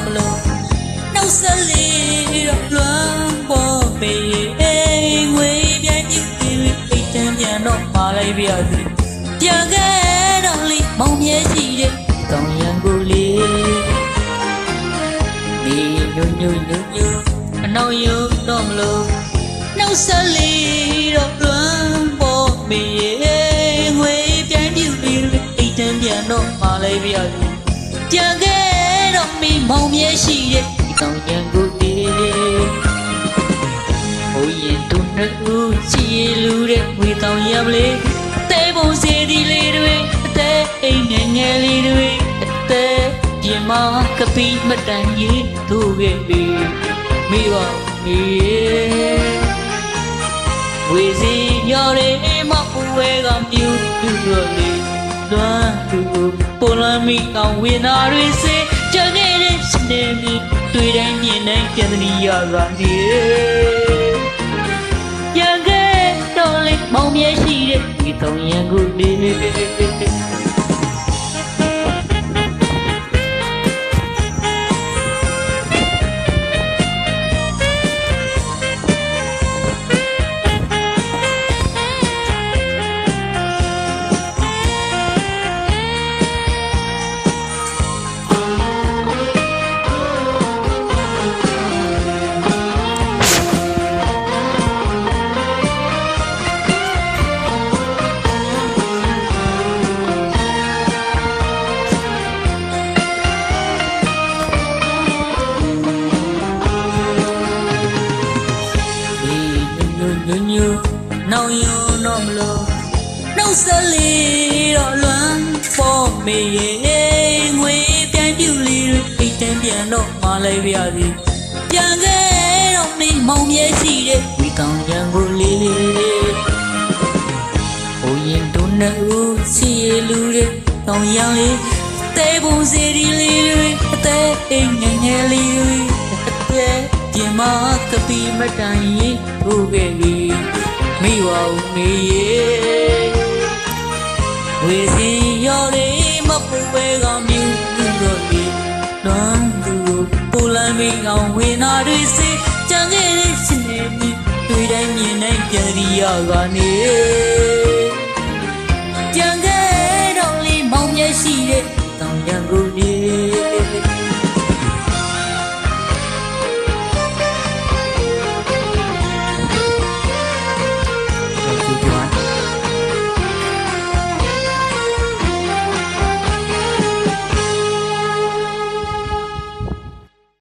တော့မလို့နှုတ်ဆက်လေးတော့လွမ်းပေါ်ပေငွေပြန်ကြည့်ပြီးအိတ်တန်းပြန်တော့ပါလိုက်ပြစီပြန်ခဲ့တော့လေမောင်မြဲရှိတဲ့တောင်ရန်ကိုလေးဒီညွညွညွညွအနောက်ယူတော့မလို့နှုတ်ဆက်လေးတော့လွမ်းပေါ်ပေငွေပြန်ကြည့်ပြီးအိတ်တန်းပြန်တော့ပါလိုက်ပြစီပြန်ခဲ့တော့မိမောင်မြဲရှိတဲ့တောင်ရန်ကိုလေးဟိုရင်သူနှစ်ဦးရှိရလူတဲ့ဝေတောင်ရမလေးအသေးပုံစီဒီလေးတွေအသေးအိမ်ငယ်ငယ်လေးတွေအသေးပြင်မကပီးမတန်ကြီးတို့ခဲ့ပြီမိပါမေဝေစီညော်လေးမပူဝဲကမြူသူတို့လေးလွမ်းသူပေါ်လမ်းမိအောင်ဝင်းသားတွေစေကြခဲ့တဲ့စနေမီတွေ့တိုင်းမြင်တိုင်းပြန်သည်ရကနေပြန်ခဲ့တော့လေမောင်မြဲရှိတဲ့ဒီတောင်ရန်ကိုလေးညူနောင်ယူတော့မလို့နှုတ်ဆက်လေးတော့လွမ်းပေါ်မေငွေပြန်ပြူလေးတွေအိတ်တန်းပြန်တော့မလိုက်ပြစီပြန်ခဲ့တော့မိမောင်မြဲရှိတဲ့ဝီကောင်ရန်ကိုလေးဟိုရင်တို့နှစ်ဦးစီရလူတဲ့တောင်ရန်လေးတဲပုံစီဒီလေးတွေအသေးအိမ်ငယ်ငယ်လေးတွေအသေးပြင်မကပီးမတန်ရင်ထိုးခဲ့ပြီမိဝဦးမေဝေစီရော်လေးမပူဝဲကမြူသူတို့ဒီလွမ်းသူပူလမ်းမိအောင်ဝင်းနာတွေစေကြံခဲ့တဲ့ရှင်နေမြတွေ့တိုင်းမြင်တိုင်းပြန်ရီရကနေကြံခဲ့တော့လေမောင်မြဲရှိတဲ့တောင်ရန်ကို